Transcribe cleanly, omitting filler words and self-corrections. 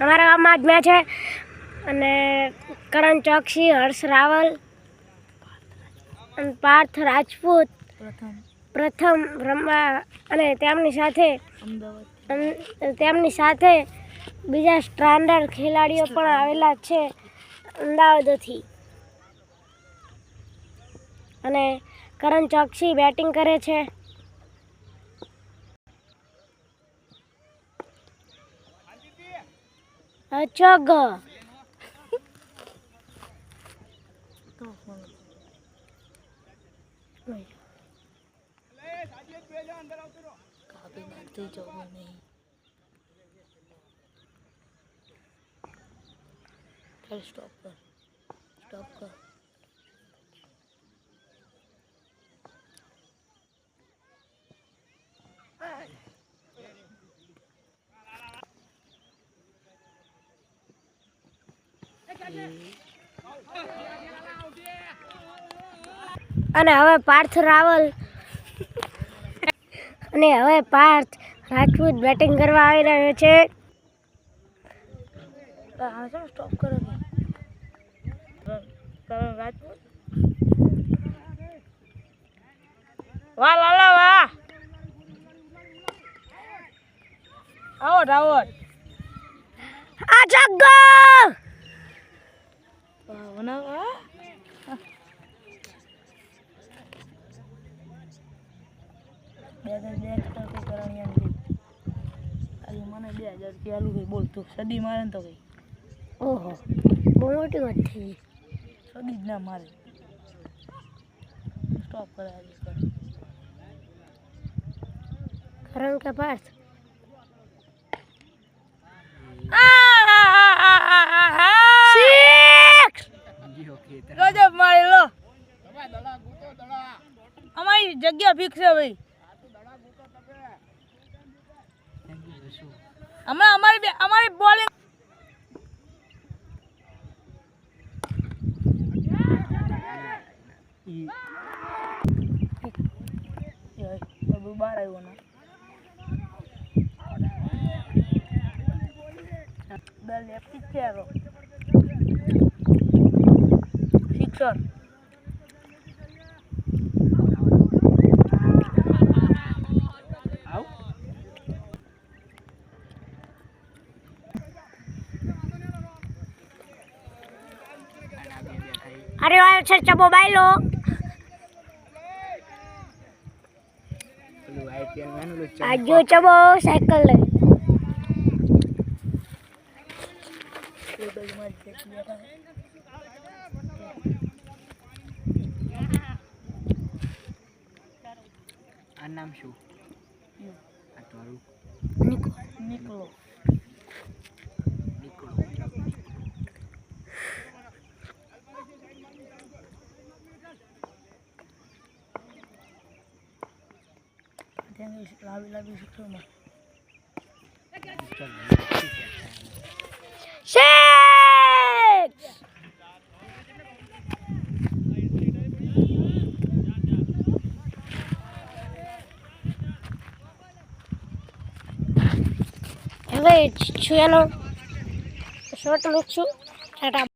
અમારા ગામમાં જ મેચ છે અને કરણ ચોકસી, હર્ષ રાવલ અને પાર્થ રાજપૂત પ્રથમ રમવા અને તેમની સાથે બીજા સ્ટાન્ડર્ડ ખેલાડીઓ પણ આવેલા છે અમદાવાદથી. અને કરણ ચોકસી બેટિંગ કરે છે. અચોગ સ્ટોપ કર. અને હવે પાર્થ રાજપૂત બેટિંગ કરવા આવી રહ્યો છે. સ્ટોપ કરો. કરણ રાજપૂત વાહ લાલા વાહ. આઉટ આ જગ્ગો મને 2000 રૂપિયા બોલતું સદી મારે ને તો કઈ. ઓહો, બહુ મોટી વાત થઈ. સદી જ ના મારે. સ્ટોપ કરે કરણ કે પાર્થ? ગજબ મારી લો. અમારી જગ્યા ફિક્સ છે ભાઈ. હમણાં અમારી બોલિંગ બહાર આવ્યો ને લેફ્ટ છે. સિક્સર. અરે આવ્યો છે ચબો બાયલો. આજો ચબો સાયકલ લઈ. આ નામ શું? આ તારું નીકળો. લાવી શીખવામાં હવે છું એનો શોર્ટ મૂકશું. ટાટા.